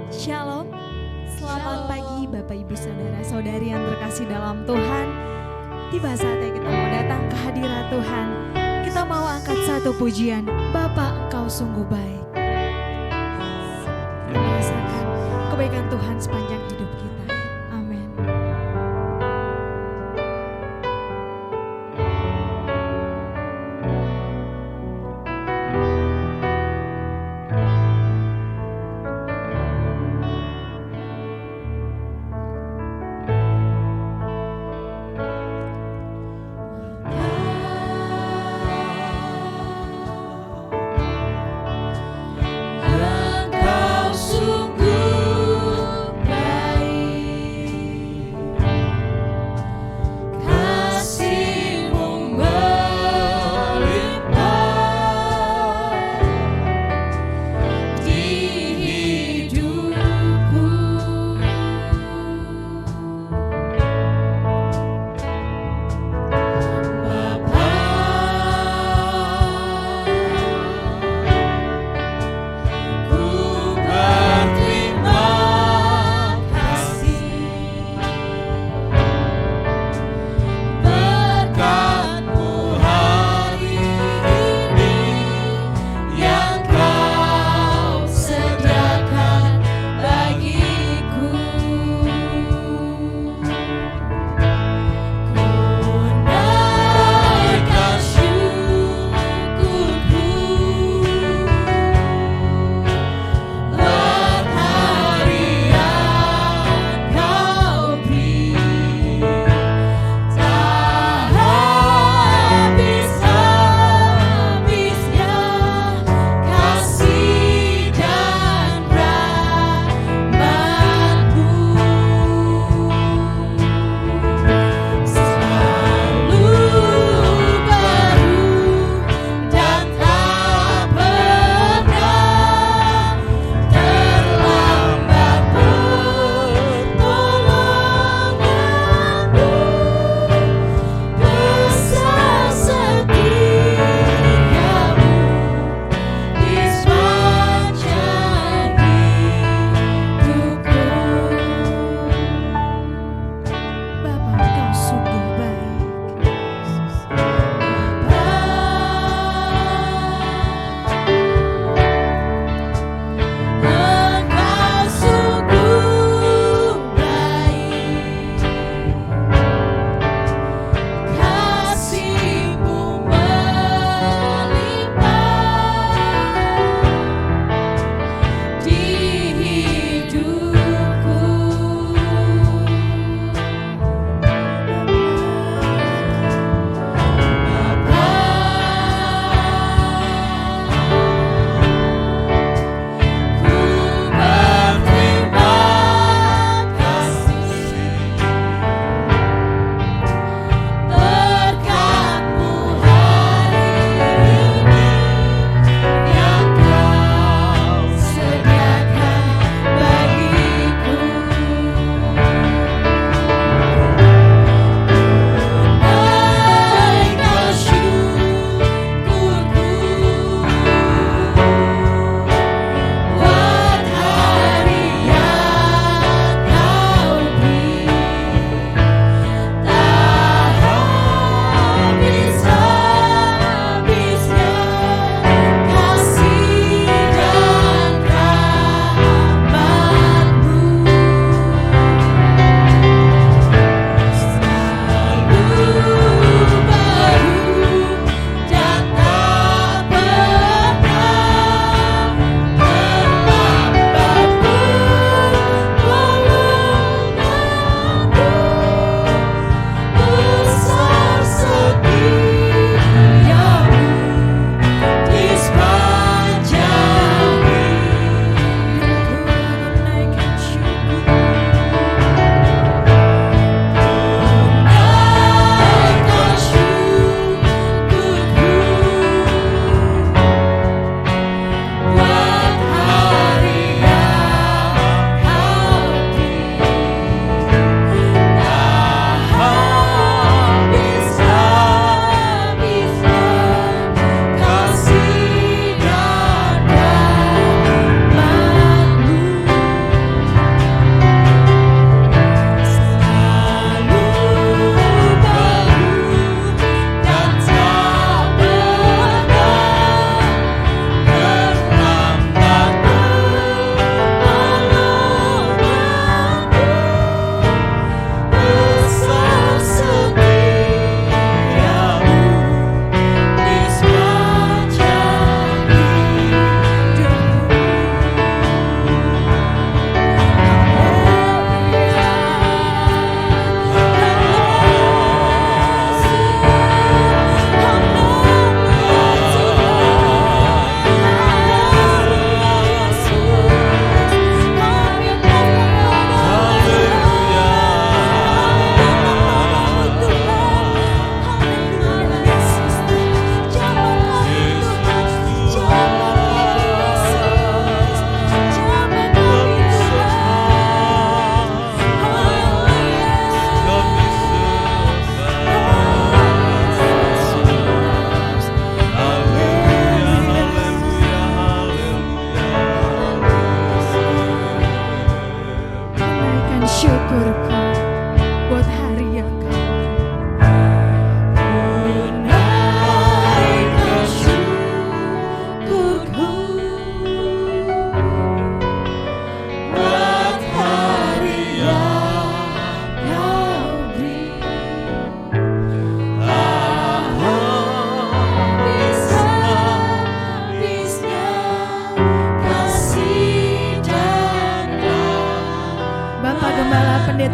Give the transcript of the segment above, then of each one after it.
Shalom, selamat pagi Bapak Ibu Saudara Saudari yang terkasih dalam Tuhan. Tiba saatnya kita mau datang ke hadirat Tuhan. Kita mau angkat satu pujian, Bapa Engkau sungguh baik. Kita merasakan kebaikan Tuhan sepanjang hidup kita. Amin. Engkau sungguh baik.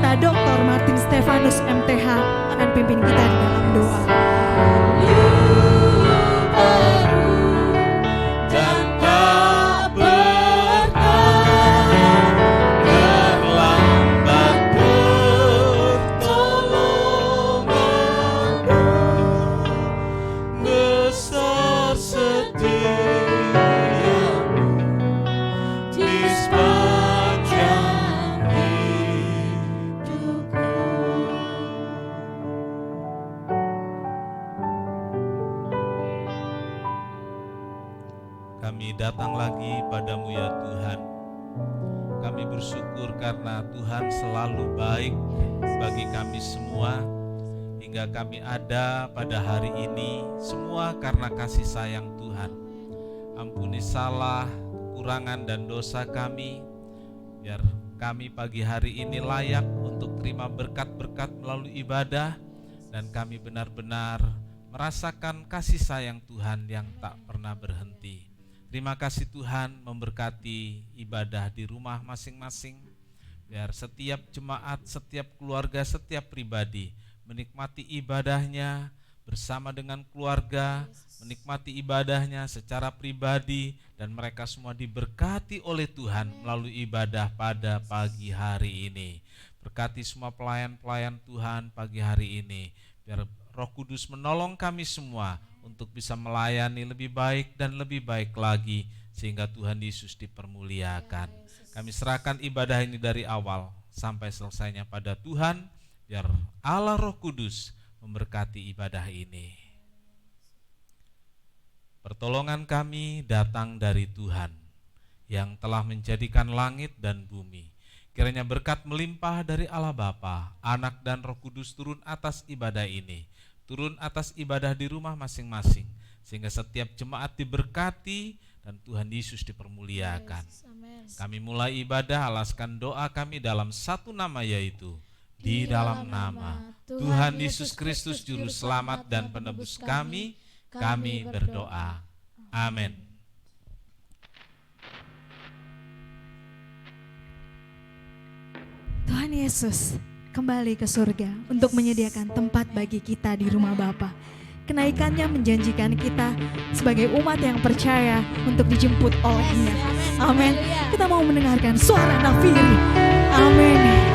Pendeta Dr. Martin Stefanus MTH akan pimpin kita di dalam doa. Kami datang lagi padamu ya Tuhan. Kami bersyukur karena Tuhan selalu baik bagi kami semua. Hingga kami ada pada hari ini, semua karena kasih sayang Tuhan. Ampuni salah, kekurangan dan dosa kami, biar kami pagi hari ini layak untuk terima berkat-berkat melalui ibadah. Dan kami benar-benar merasakan kasih sayang Tuhan yang tak pernah berhenti. Terima kasih Tuhan memberkati ibadah di rumah masing-masing. Biar setiap jemaat, setiap keluarga, setiap pribadi menikmati ibadahnya bersama dengan keluarga, menikmati ibadahnya secara pribadi, dan mereka semua diberkati oleh Tuhan melalui ibadah pada pagi hari ini. Berkati semua pelayan-pelayan Tuhan pagi hari ini, biar Roh Kudus menolong kami semua untuk bisa melayani lebih baik dan lebih baik lagi, sehingga Tuhan Yesus dipermuliakan. Kami serahkan ibadah ini dari awal sampai selesainya pada Tuhan, biar Allah Roh Kudus memberkati ibadah ini. Pertolongan kami datang dari Tuhan yang telah menjadikan langit dan bumi. Kiranya berkat melimpah dari Allah Bapa, Anak dan Roh Kudus turun atas ibadah ini, turun atas ibadah di rumah masing-masing, sehingga setiap jemaat diberkati dan Tuhan Yesus dipermuliakan. Kami mulai ibadah, alaskan doa kami dalam satu nama, yaitu di dalam nama Tuhan Yesus Kristus Juru Selamat dan Penebus kami berdoa. Amin. Tuhan Yesus kembali ke surga untuk menyediakan tempat bagi kita di rumah Bapa. Kenaikannya menjanjikan kita sebagai umat yang percaya untuk dijemput olehnya. Amin. Kita mau mendengarkan suara nafiri. Amin.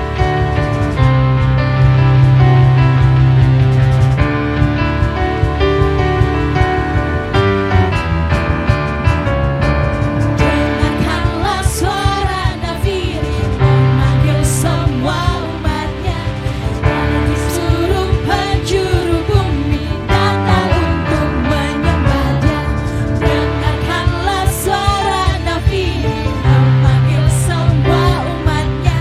Suara nafiri memanggil semua umatnya.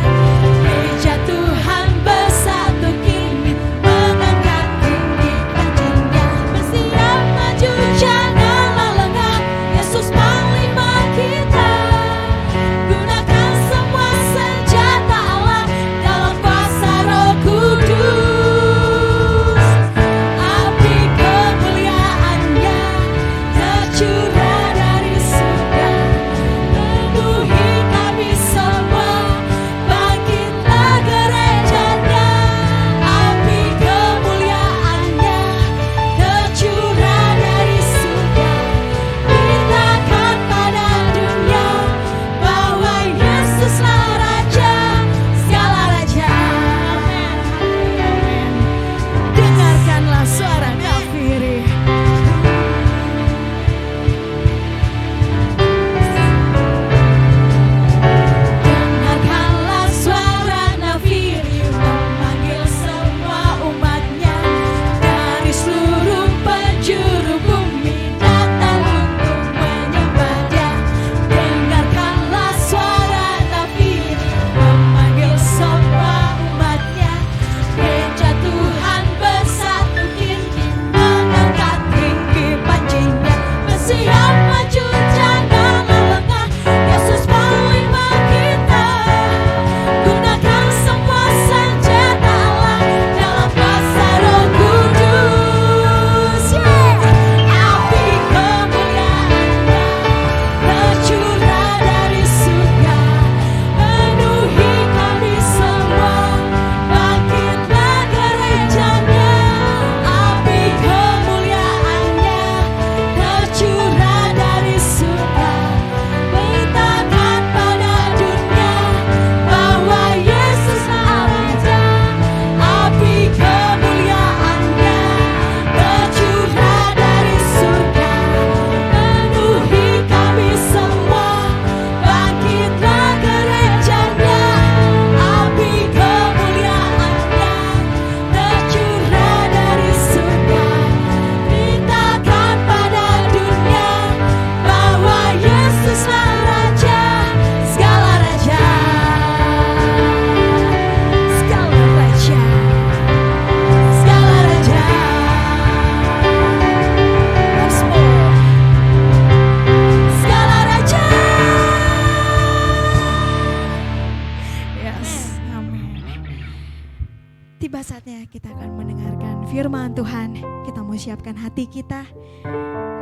firman Tuhan, kita mau siapkan hati kita.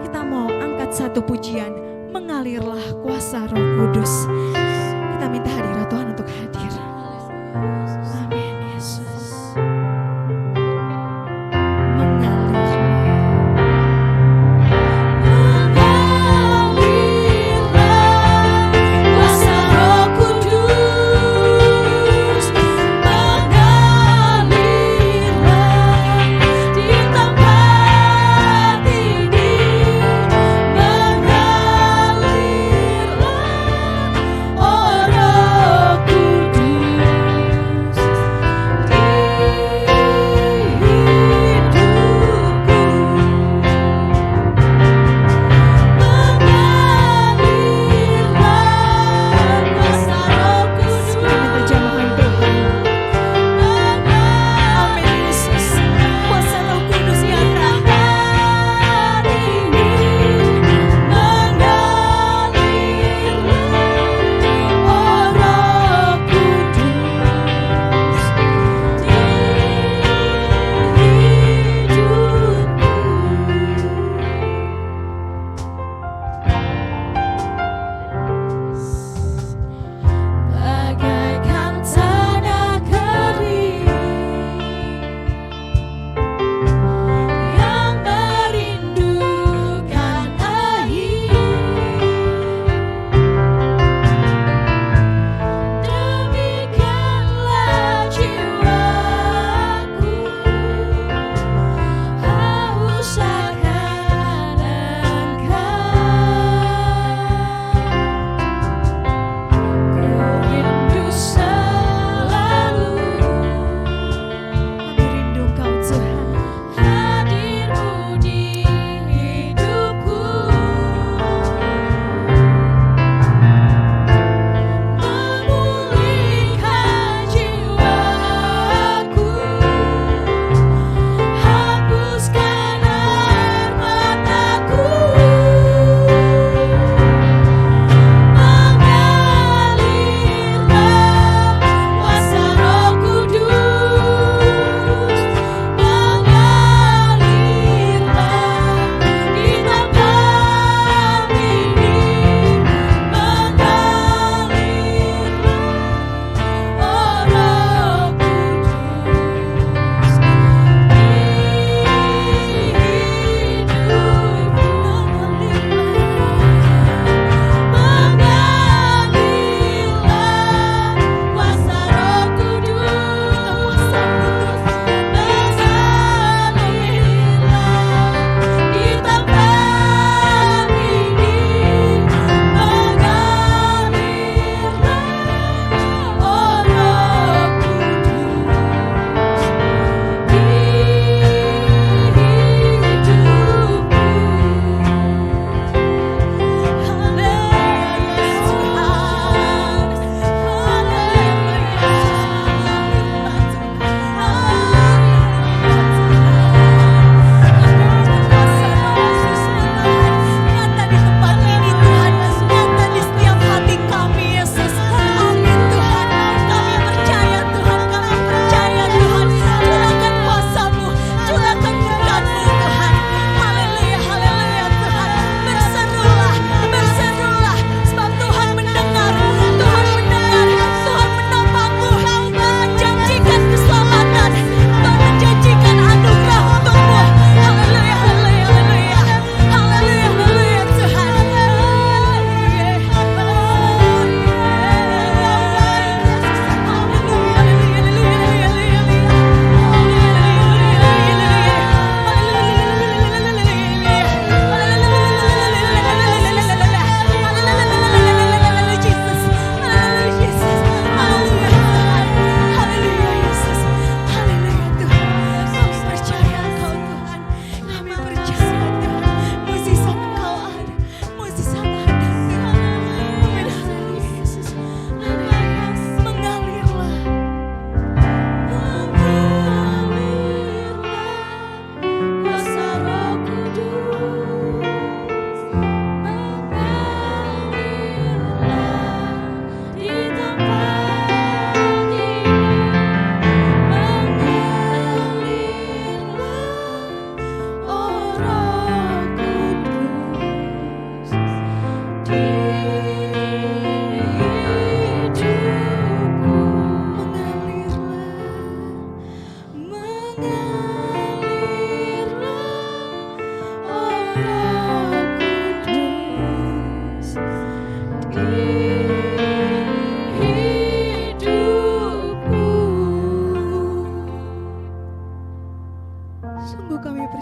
Kita mau angkat satu pujian, mengalirlah kuasa Roh Kudus. Kita minta hadirat Tuhan untuk hadir. Amin Yesus. Oh Roh Kudus.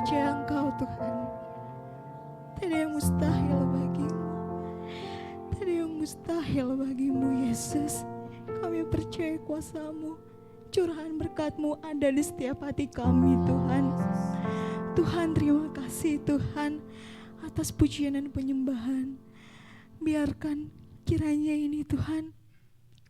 percaya Engkau Tuhan. Tidak ada yang mustahil bagimu. Tidak ada yang mustahil bagimu Yesus. Kami percaya kuasa-Mu, curahan berkat-Mu ada di setiap hati kami Tuhan. Tuhan terima kasih Tuhan atas pujian dan penyembahan. Biarkan kiranya ini Tuhan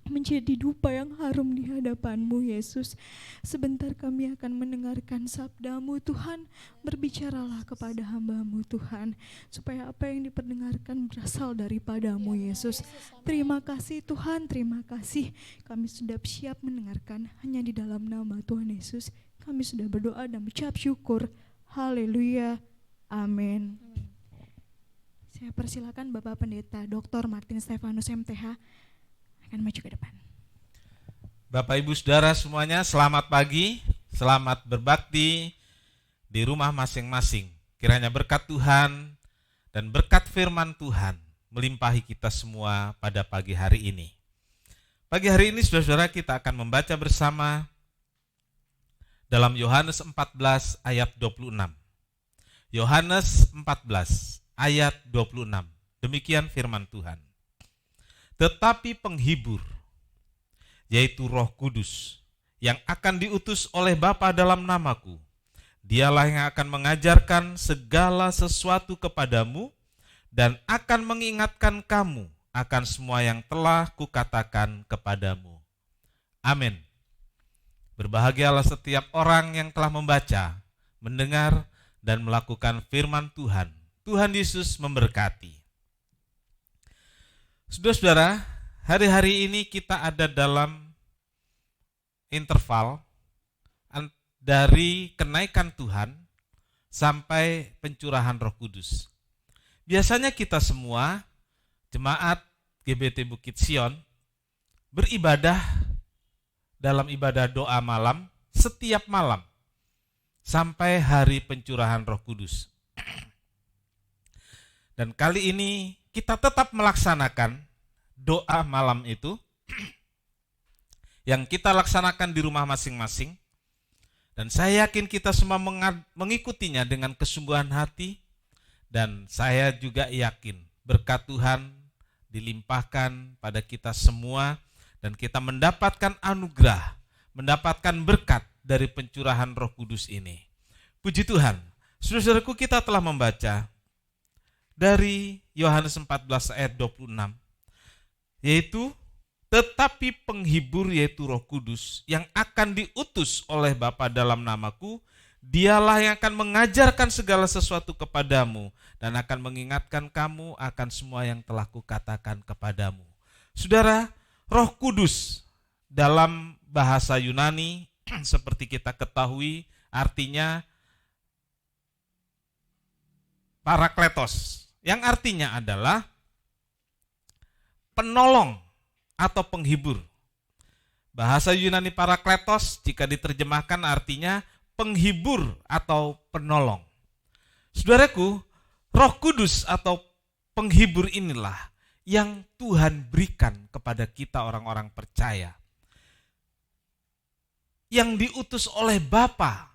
menjadi dupa yang harum di hadapan-Mu Yesus. Sebentar kami akan mendengarkan sabda-Mu Tuhan. Berbicaralah kepada hamba-Mu Tuhan, supaya apa yang diperdengarkan berasal daripada-Mu Yesus. Terima kasih Tuhan, terima kasih. Kami sudah siap mendengarkan hanya di dalam nama Tuhan Yesus. Kami sudah berdoa dan mengucap syukur. Haleluya, amin. Saya persilakan Bapak Pendeta Dr. Martin Stefanus MTH akan maju ke depan. Bapak Ibu Saudara semuanya, selamat pagi, selamat berbakti di rumah masing-masing. Kiranya berkat Tuhan dan berkat firman Tuhan melimpahi kita semua pada pagi hari ini. Pagi hari ini saudara-saudara kita akan membaca bersama dalam Yohanes 14 ayat 26. Yohanes 14 ayat 26. Demikian firman Tuhan. Tetapi penghibur, yaitu Roh Kudus, yang akan diutus oleh Bapa dalam namaku, dialah yang akan mengajarkan segala sesuatu kepadamu dan akan mengingatkan kamu akan semua yang telah kukatakan kepadamu. Amin. Berbahagialah setiap orang yang telah membaca, mendengar, dan melakukan firman Tuhan. Tuhan Yesus memberkati. Saudara-saudara, hari-hari ini kita ada dalam interval dari kenaikan Tuhan sampai pencurahan Roh Kudus. Biasanya kita semua, jemaat GBT Bukit Sion, beribadah dalam ibadah doa malam setiap malam sampai hari pencurahan Roh Kudus. Dan kali ini kita tetap melaksanakan doa malam itu yang kita laksanakan di rumah masing-masing. Dan saya yakin kita semua mengikutinya dengan kesungguhan hati. Dan saya juga yakin berkat Tuhan dilimpahkan pada kita semua. Dan kita mendapatkan anugerah, mendapatkan berkat dari pencurahan Roh Kudus ini. Puji Tuhan, saudara-saudaraku, kita telah membaca dari Yohanes 14 ayat 26, yaitu tetapi penghibur yaitu Roh Kudus yang akan diutus oleh Bapa dalam namaku, dialah yang akan mengajarkan segala sesuatu kepadamu dan akan mengingatkan kamu akan semua yang telah kukatakan kepadamu. Saudara, Roh Kudus dalam bahasa Yunani seperti kita ketahui artinya Parakletos, yang artinya adalah penolong atau penghibur. Bahasa Yunani Parakletos jika diterjemahkan artinya penghibur atau penolong. Saudaraku, Roh Kudus atau penghibur inilah yang Tuhan berikan kepada kita orang-orang percaya, yang diutus oleh Bapa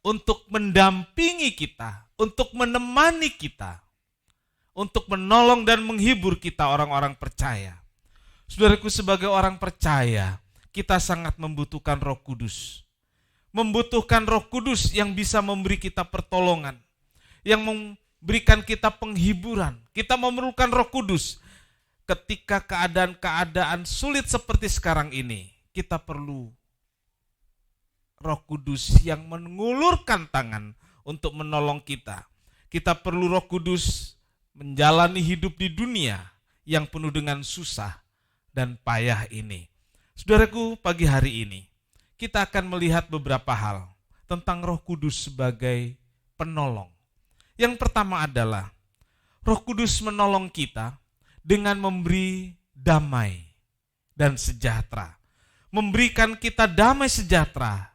untuk mendampingi kita, untuk menemani kita, untuk menolong dan menghibur kita orang-orang percaya. Saudaraku, sebagai orang percaya, kita sangat membutuhkan Roh Kudus. Membutuhkan Roh Kudus yang bisa memberi kita pertolongan, yang memberikan kita penghiburan. Kita memerlukan Roh Kudus ketika keadaan-keadaan sulit seperti sekarang ini. Kita perlu Roh Kudus yang mengulurkan tangan untuk menolong kita. Kita perlu Roh Kudus menjalani hidup di dunia yang penuh dengan susah dan payah ini. Saudaraku, pagi hari ini kita akan melihat beberapa hal tentang Roh Kudus sebagai penolong. Yang pertama adalah Roh Kudus menolong kita dengan memberi damai dan sejahtera. Memberikan kita damai sejahtera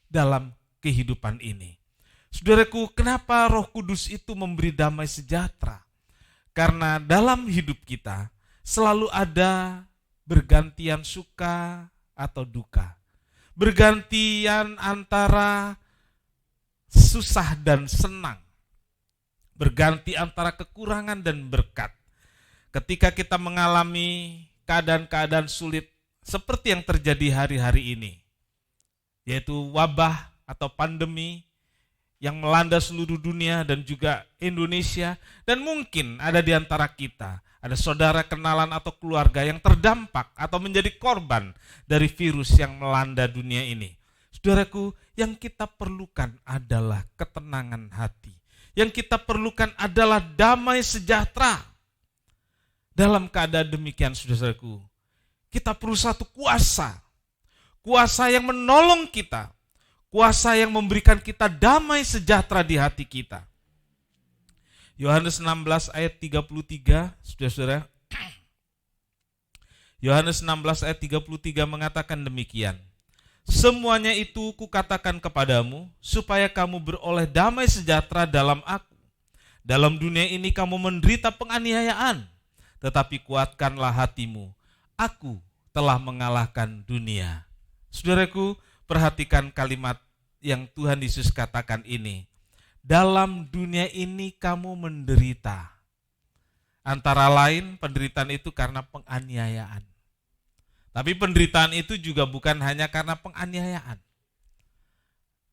dalam kehidupan ini. Saudaraku, kenapa Roh Kudus itu memberi damai sejahtera? Karena dalam hidup kita selalu ada bergantian suka atau duka. Bergantian antara susah dan senang, berganti antara kekurangan dan berkat. Ketika kita mengalami keadaan-keadaan sulit seperti yang terjadi hari-hari ini, yaitu wabah atau pandemi yang melanda seluruh dunia dan juga Indonesia, dan mungkin ada di antara kita, ada saudara, kenalan atau keluarga yang terdampak atau menjadi korban dari virus yang melanda dunia ini. Saudaraku, yang kita perlukan adalah ketenangan hati. Yang kita perlukan adalah damai sejahtera. Dalam keadaan demikian, saudaraku, kita perlu satu kuasa. Kuasa yang menolong kita. Kuasa yang memberikan kita damai sejahtera di hati kita. Yohanes 16 ayat 33, saudara-saudara. Yohanes 16 ayat 33 mengatakan demikian. Semuanya itu kukatakan kepadamu, supaya kamu beroleh damai sejahtera dalam aku. Dalam dunia ini kamu menderita penganiayaan, tetapi kuatkanlah hatimu. Aku telah mengalahkan dunia. Saudaraku, perhatikan kalimat yang Tuhan Yesus katakan ini. Dalam dunia ini kamu menderita. Antara lain penderitaan itu karena penganiayaan. Tapi penderitaan itu juga bukan hanya karena penganiayaan.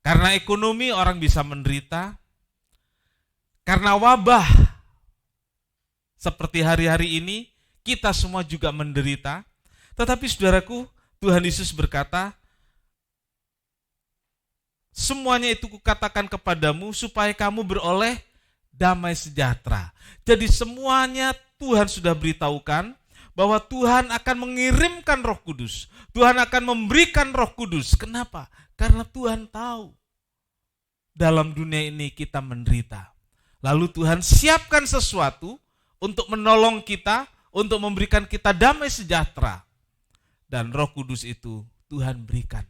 Karena ekonomi orang bisa menderita. Karena wabah seperti hari-hari ini kita semua juga menderita. Tetapi saudaraku, Tuhan Yesus berkata, semuanya itu kukatakan kepadamu supaya kamu beroleh damai sejahtera. Jadi semuanya Tuhan sudah beritahukan bahwa Tuhan akan mengirimkan Roh Kudus. Tuhan akan memberikan Roh Kudus. Kenapa? Karena Tuhan tahu dalam dunia ini kita menderita. Lalu Tuhan siapkan sesuatu untuk menolong kita, untuk memberikan kita damai sejahtera. Dan Roh Kudus itu Tuhan berikan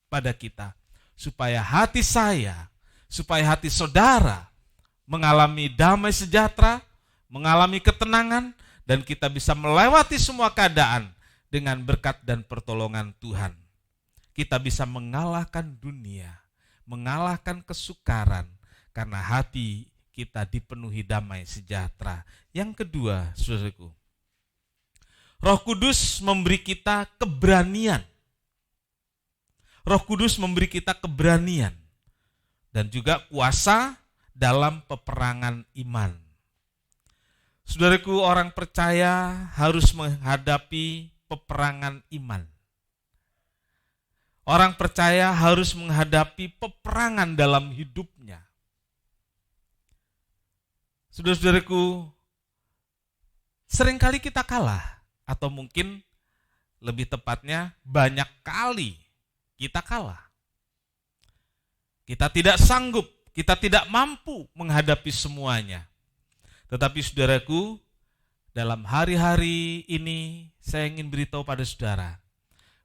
pada kita. Supaya hati saya, supaya hati saudara mengalami damai sejahtera, mengalami ketenangan, dan kita bisa melewati semua keadaan dengan berkat dan pertolongan Tuhan. Kita bisa mengalahkan dunia, mengalahkan kesukaran, karena hati kita dipenuhi damai sejahtera. Yang kedua, saudaraku, Roh Kudus memberi kita keberanian. Roh Kudus memberi kita keberanian dan juga kuasa dalam peperangan iman. Saudaraku, orang percaya harus menghadapi peperangan iman. Orang percaya harus menghadapi peperangan dalam hidupnya. Saudara-saudaraku, seringkali kita kalah, atau mungkin lebih tepatnya banyak kali kita kalah. Kita tidak sanggup, kita tidak mampu menghadapi semuanya. Tetapi saudaraku, dalam hari-hari ini saya ingin beritahu pada saudara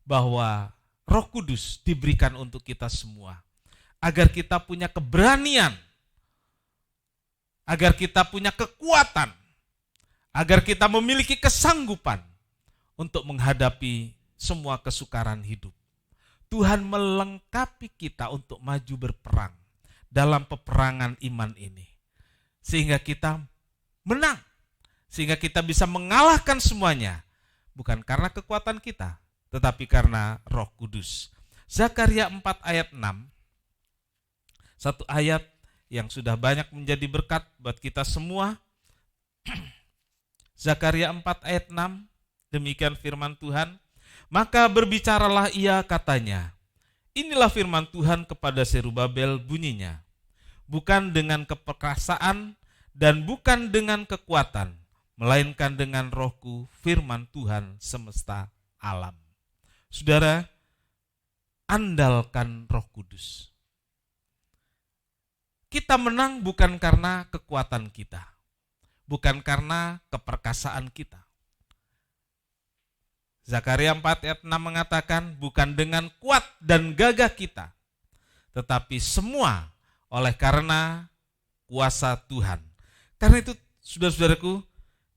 bahwa Roh Kudus diberikan untuk kita semua. Agar kita punya keberanian, agar kita punya kekuatan, agar kita memiliki kesanggupan untuk menghadapi semua kesukaran hidup. Tuhan melengkapi kita untuk maju berperang dalam peperangan iman ini. Sehingga kita menang, sehingga kita bisa mengalahkan semuanya, bukan karena kekuatan kita, tetapi karena Roh Kudus. Zakaria 4 ayat 6, satu ayat yang sudah banyak menjadi berkat buat kita semua. Zakaria 4 ayat 6, demikian firman Tuhan. Maka berbicaralah ia katanya, inilah firman Tuhan kepada Zerubabel bunyinya, bukan dengan keperkasaan dan bukan dengan kekuatan, melainkan dengan Rohku, firman Tuhan semesta alam. Saudara, andalkan Roh Kudus. Kita menang bukan karena kekuatan kita, bukan karena keperkasaan kita. Zakaria 4 ayat 6 mengatakan, bukan dengan kuat dan gagah kita, tetapi semua oleh karena kuasa Tuhan. Karena itu, saudara-saudaraku,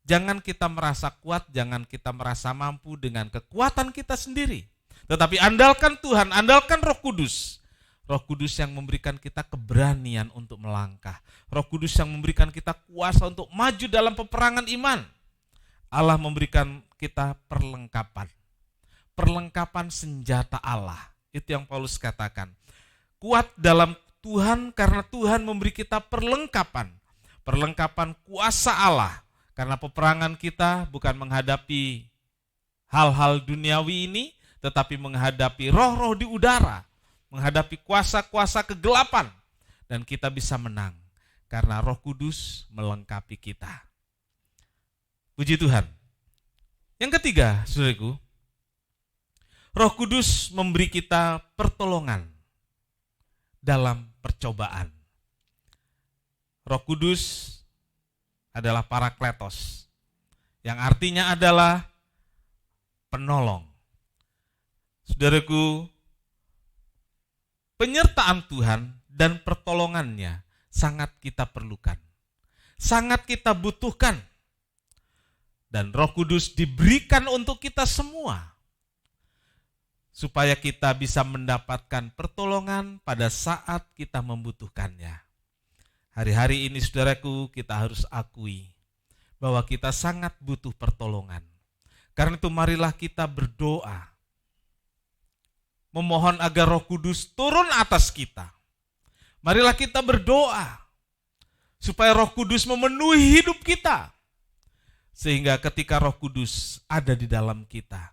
jangan kita merasa kuat, jangan kita merasa mampu dengan kekuatan kita sendiri. Tetapi andalkan Tuhan, andalkan Roh Kudus. Roh Kudus yang memberikan kita keberanian untuk melangkah. Roh Kudus yang memberikan kita kuasa untuk maju dalam peperangan iman. Allah memberikan kita perlengkapan. Perlengkapan senjata Allah. Itu yang Paulus katakan. Kuat dalam Tuhan karena Tuhan memberi kita perlengkapan. Perlengkapan kuasa Allah. Karena peperangan kita bukan menghadapi hal-hal duniawi ini, tetapi menghadapi roh-roh di udara. Menghadapi kuasa-kuasa kegelapan, dan kita bisa menang karena Roh Kudus melengkapi kita. Puji Tuhan. Yang ketiga, saudaraku, Roh Kudus memberi kita pertolongan dalam percobaan. Roh Kudus adalah Parakletos, yang artinya adalah penolong. Saudaraku, penyertaan Tuhan dan pertolongannya sangat kita perlukan. Sangat kita butuhkan. Dan Roh Kudus diberikan untuk kita semua. Supaya kita bisa mendapatkan pertolongan pada saat kita membutuhkannya. Hari-hari ini saudaraku, kita harus akui bahwa kita sangat butuh pertolongan. Karena itu marilah kita berdoa. Memohon agar Roh Kudus turun atas kita. Marilah kita berdoa supaya Roh Kudus memenuhi hidup kita. Sehingga ketika Roh Kudus ada di dalam kita,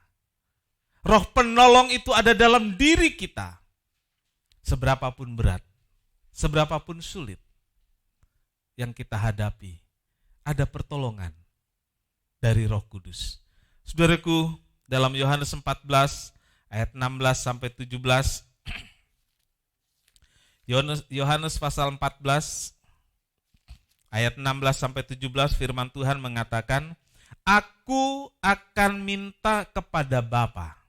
Roh penolong itu ada dalam diri kita. Seberapapun berat, seberapapun sulit yang kita hadapi, ada pertolongan dari Roh Kudus. Saudaraku, dalam Yohanes 14 ayat 16 sampai 17. Yohanes pasal 14 ayat 16 sampai 17 firman Tuhan mengatakan, "Aku akan minta kepada Bapa,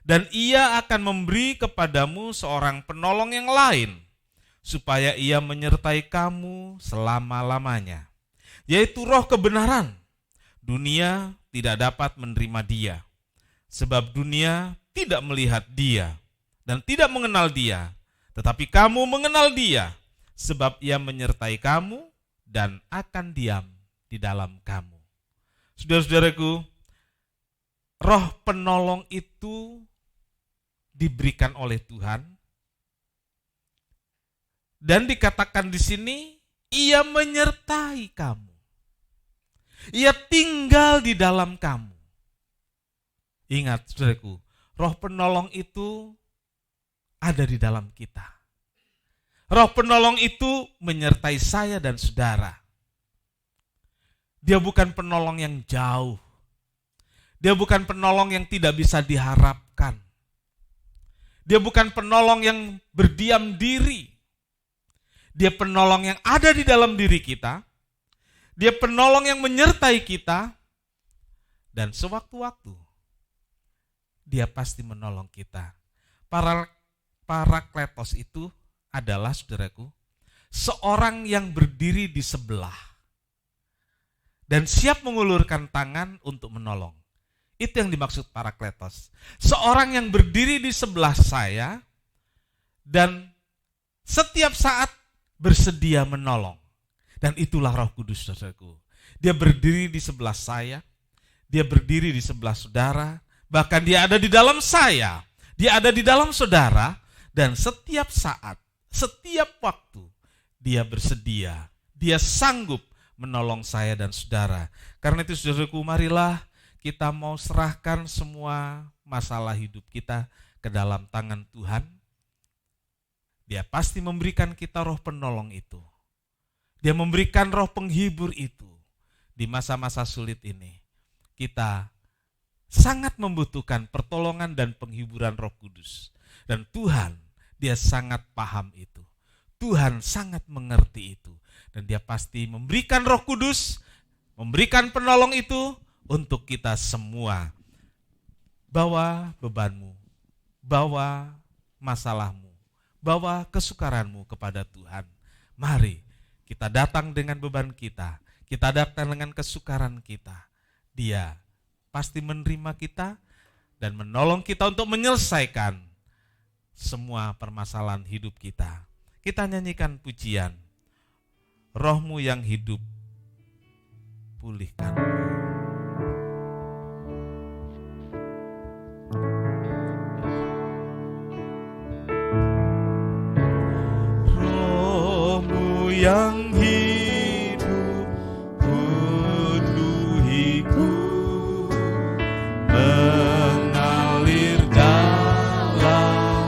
dan Ia akan memberi kepadamu seorang penolong yang lain, supaya Ia menyertai kamu selama-lamanya, yaitu Roh kebenaran. Dunia tidak dapat menerima Dia, sebab dunia tidak melihat Dia dan tidak mengenal Dia, tetapi kamu mengenal Dia, sebab Ia menyertai kamu dan akan diam di dalam kamu." Saudara-saudaraku, Roh penolong itu diberikan oleh Tuhan, dan dikatakan di sini, Ia menyertai kamu. Ia tinggal di dalam kamu. Ingat, saudaraku, Roh penolong itu ada di dalam kita. Roh penolong itu menyertai saya dan saudara. Dia bukan penolong yang jauh. Dia bukan penolong yang tidak bisa diharapkan. Dia bukan penolong yang berdiam diri. Dia penolong yang ada di dalam diri kita. Dia penolong yang menyertai kita. Dan sewaktu-waktu Dia pasti menolong kita. Parakletos itu adalah, saudaraku, seorang yang berdiri di sebelah dan siap mengulurkan tangan untuk menolong. Itu yang dimaksud Parakletos. Seorang yang berdiri di sebelah saya dan setiap saat bersedia menolong. Dan itulah Roh Kudus, saudaraku. Dia berdiri di sebelah saya, dia berdiri di sebelah saudara, bahkan dia ada di dalam saya, dia ada di dalam saudara, dan setiap saat, setiap waktu, dia bersedia, dia sanggup menolong saya dan saudara. Karena itu saudaraku, marilah kita mau serahkan semua masalah hidup kita ke dalam tangan Tuhan. Dia pasti memberikan kita roh penolong itu. Dia memberikan roh penghibur itu. Di masa-masa sulit ini, kita sangat membutuhkan pertolongan dan penghiburan Roh Kudus. Dan Tuhan, Dia sangat paham itu. Tuhan sangat mengerti itu. Dan Dia pasti memberikan Roh Kudus, memberikan penolong itu untuk kita semua. Bawa bebanmu, bawa masalahmu, bawa kesukaranmu kepada Tuhan. Mari kita datang dengan beban kita, kita datang dengan kesukaran kita. Dia pasti menerima kita dan menolong kita untuk menyelesaikan semua permasalahan hidup kita. Kita nyanyikan pujian, Roh-Mu yang hidup, pulihkan. Roh-Mu yang hidup, penuhiku, mengalir dalamku.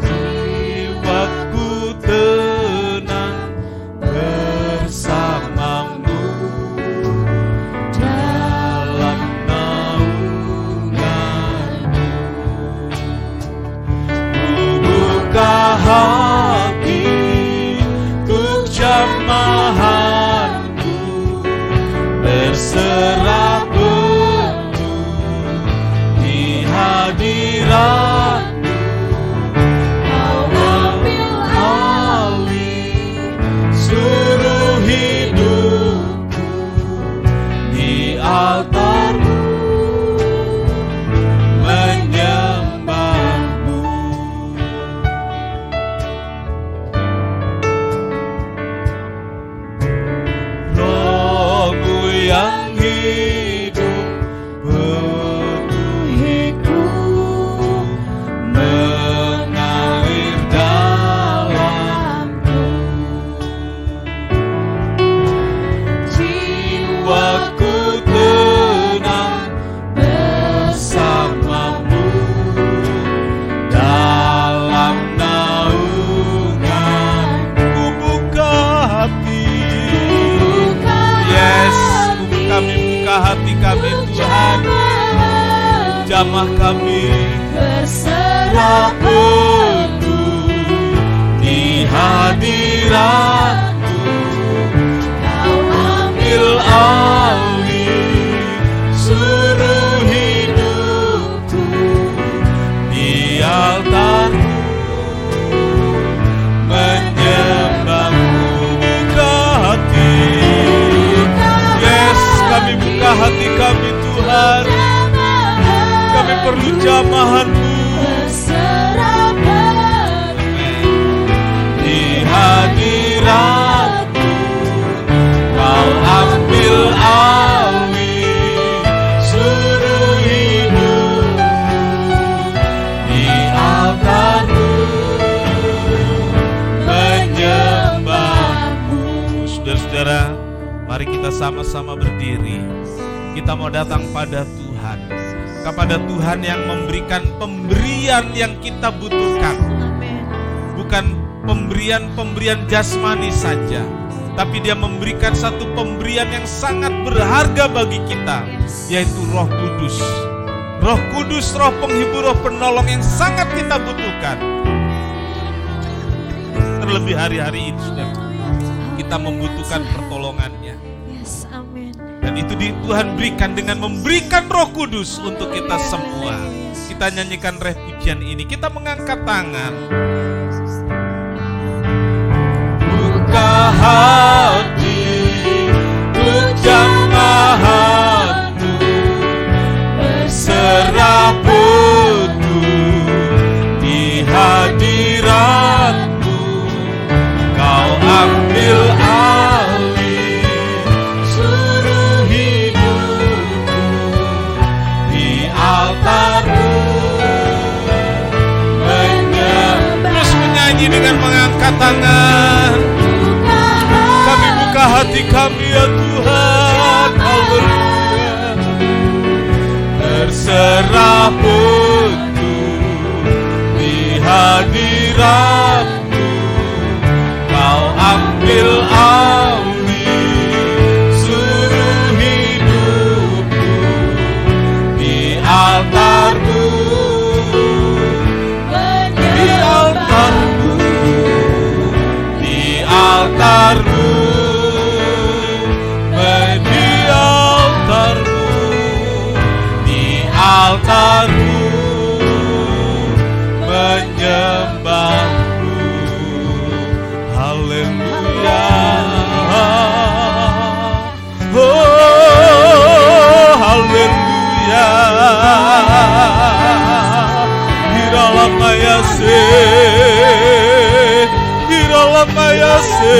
Jiwaku tenang bersamamu dalam naunganmu. Buka hati untuk jamahanmu, berserah penuh di hadiratmu. Kau ambil alih seluruh hidupku di altarmu, menyembahmu. Roh-Mu yang hidup, penuhiku, mengalir dalamku. Jiwaku tenang bersamamu dalam naunganmu. Buka hati, yes, kami buka hati kami Tuhan, jamah kami berserah penuh di hadiratmu. Kau ambil alih seluruh hidupku di altarmu, menyembahmu. Buka hati, yes, kami buka hati kami Tuhan, kami perlu jamahanmu di hadiratmu. Kau ambil alih seluruh hidupku di altarmu, menyembahmu. Saudara-saudara, mari kita sama-sama berdiri. Kita mau datang pada Tuhan, kepada Tuhan yang memberikan pemberian yang kita butuhkan. Amin. Bukan pemberian jasmani saja, tapi Dia memberikan satu pemberian yang sangat berharga bagi kita, yaitu Roh Kudus. Roh Kudus, Roh Penghibur, Roh Penolong yang sangat kita butuhkan. Terlebih hari-hari ini, saudara, kita membutuhkan pertolongannya. Yes, amin. Dan itu Tuhan berikan dengan memberikan Roh Kudus untuk kita semua. Kita nyanyikan pujian ini, kita mengangkat tangan. Buka hati untuk jamahanmu, berserah penuh di hadiratmu. Kau ambil alih seluruh hidupku di altarmu, terus menyanyi dengan mengangkat tangan. Kami buka hati kami ya Tuhan, haleluya. Berserah penuh di hadiratmu. Kau ambil alih seluruh hidupku di altarmu, di altarmu, di altarmu, di altarmu, di altarmu, menyembahmu. Iralamaya-se,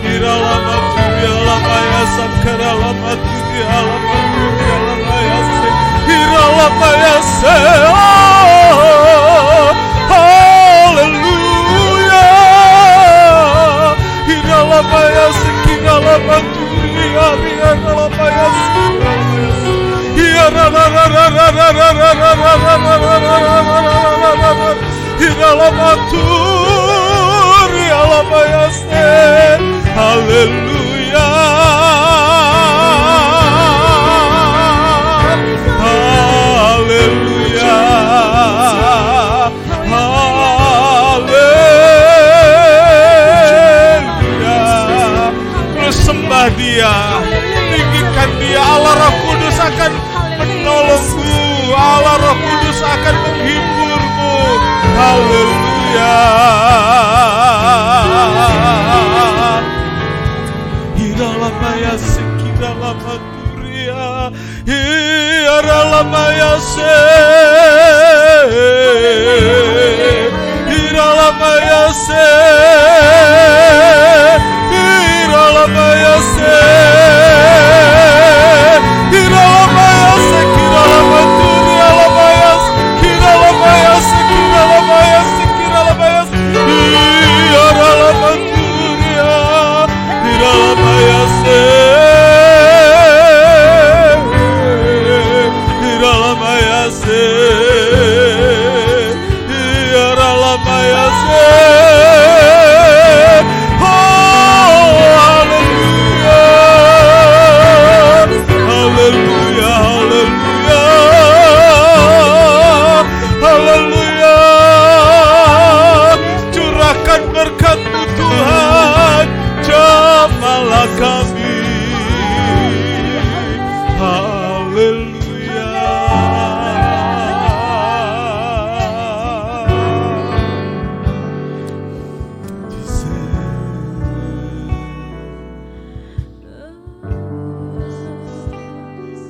Iralamaturia-lamaya-sa, Karalamaturi-alamaturia-lamaya-se, Iralamaya-se. Oh, haleluya. Iralamaya-se, Kiralamaturi-alamaya-se, haleluya, haleluya, haleluya. Terus sembah Dia, tinggikan Dia. Allah Roh Kudus akan menolongmu, Allah Roh Kudus akan menghiburmu. Haleluya. Iralamaya-se, Kiralamaturiya, Iralamaya-se, Iralamaya-se, Iralamaya-se, Iralamaya-se, Kiralamaturiya, Kiralamaya-se, Kiralamaya-se, Kiralamaya-se, Iralamaturia, Iralamaya-se, Iralamaya-se, Iralamaya-se. Oh, haleluya, haleluya, haleluya, haleluya. Curahkan berkat-Mu Tuhan, jamahlah kami. Haleluya.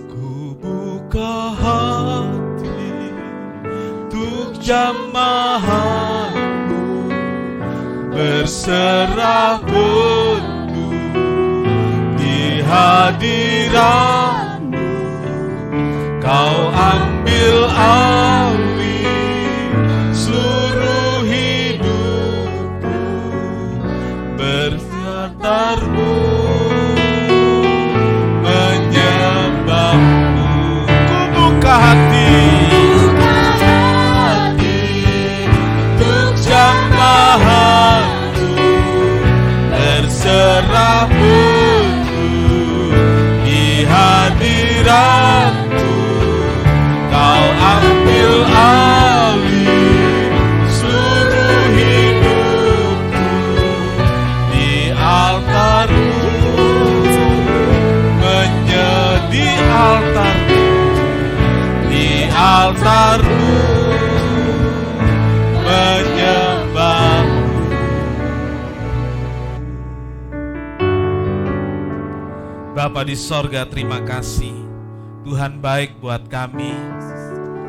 Ku buka hati untuk jamahan-Mu, berserah penuh di hadirat-Mu. Kau ambil alih seluruh hidupku, berserah-Mu menyembah-Mu. Ku buka hati untuk jamahan-Mu, berserah penuh di hadirat-Mu. Kau ambil alih seluruh hidupku di altar-Mu, menjadi altar-Mu, di altar-Mu menyembah-Mu. Bapa di sorga, terima kasih. Tuhan baik buat kami.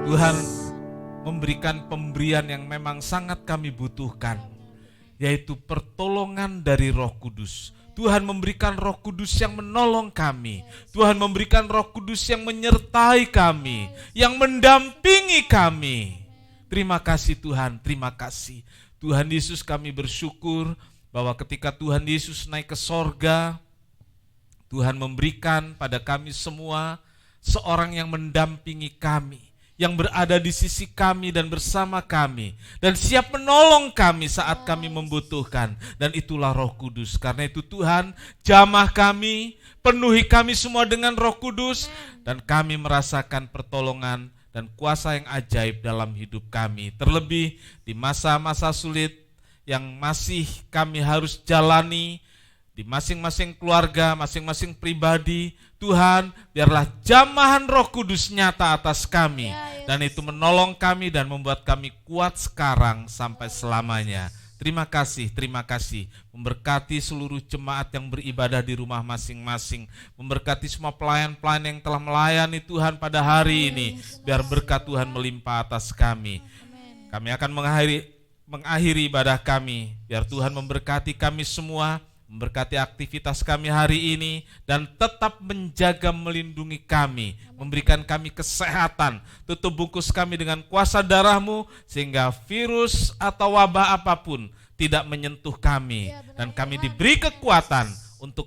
Tuhan memberikan pemberian yang memang sangat kami butuhkan, yaitu pertolongan dari Roh Kudus. Tuhan memberikan Roh Kudus yang menolong kami. Tuhan memberikan Roh Kudus yang menyertai kami, yang mendampingi kami. Terima kasih Tuhan, terima kasih. Tuhan Yesus, kami bersyukur bahwa ketika Tuhan Yesus naik ke sorga, Tuhan memberikan pada kami semua seorang yang mendampingi kami, yang berada di sisi kami dan bersama kami, dan siap menolong kami saat kami membutuhkan, dan itulah Roh Kudus. Karena itu Tuhan, jamah kami, penuhi kami semua dengan Roh Kudus, dan kami merasakan pertolongan dan kuasa yang ajaib dalam hidup kami. Terlebih di masa-masa sulit yang masih kami harus jalani, di masing-masing keluarga, masing-masing pribadi, Tuhan, biarlah jamahan Roh Kudus nyata atas kami, dan itu menolong kami dan membuat kami kuat sekarang sampai selamanya. Terima kasih, memberkati seluruh jemaat yang beribadah di rumah masing-masing, memberkati semua pelayan-pelayan yang telah melayani Tuhan pada hari ini, biar berkat Tuhan melimpah atas kami. Kami akan mengakhiri mengakhiri ibadah kami. Biar Tuhan memberkati kami semua, memberkati aktivitas kami hari ini, dan tetap menjaga melindungi kami, memberikan kami kesehatan, tutup bungkus kami dengan kuasa darah-Mu, sehingga virus atau wabah apapun tidak menyentuh kami, dan kami diberi kekuatan untuk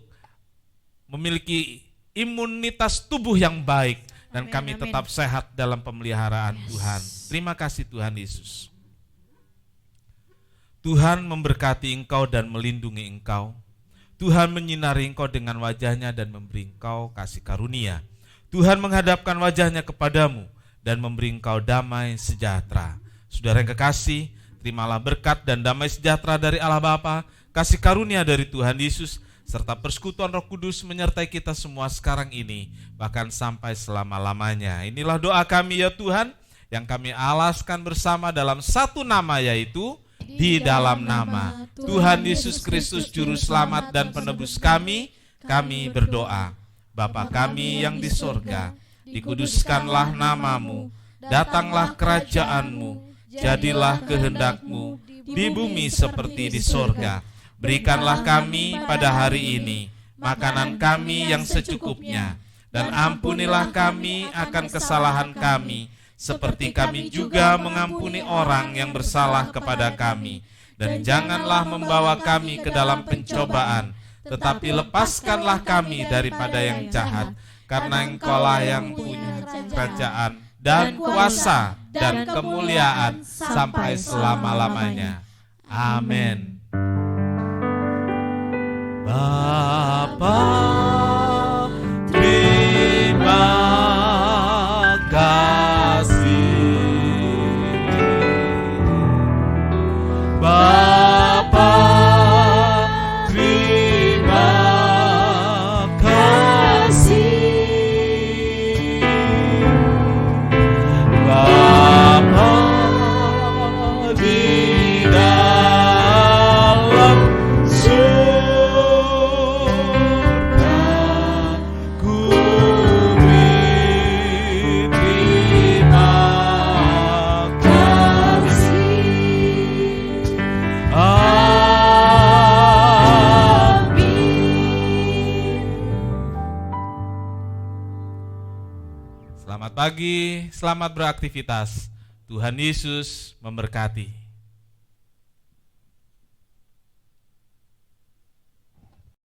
memiliki imunitas tubuh yang baik, dan kami tetap sehat dalam pemeliharaan Tuhan. Terima kasih Tuhan Yesus. Tuhan memberkati engkau dan melindungi engkau. Tuhan menyinari engkau dengan wajahnya dan memberi engkau kasih karunia. Tuhan menghadapkan wajahnya kepadamu dan memberi engkau damai sejahtera. Saudara yang kekasih, terimalah berkat dan damai sejahtera dari Allah Bapa, kasih karunia dari Tuhan Yesus, serta persekutuan Roh Kudus menyertai kita semua sekarang ini, bahkan sampai selama-lamanya. Inilah doa kami ya Tuhan, yang kami alaskan bersama dalam satu nama, yaitu di dalam nama Tuhan Yesus Kristus Juru Selamat dan Penebus kami berdoa. Bapa kami yang di sorga, dikuduskanlah namamu, datanglah kerajaanmu, jadilah kehendak-Mu di bumi seperti di sorga. Berikanlah kami pada hari ini makanan kami yang secukupnya, dan ampunilah kami akan kesalahan kami, seperti kami juga mengampuni orang yang bersalah kepada kami. Dan janganlah membawa kami ke dalam pencobaan, tetapi lepaskanlah kami daripada yang jahat, karena Engkaulah yang punya kerajaan dan kuasa dan kemuliaan sampai selama-lamanya. Amin. Bapa, terima kasih. Bapa, terima kasih. Bapa di dalam surga, ku beri terima kasih. Selamat pagi, selamat beraktivitas. Tuhan Yesus memberkati.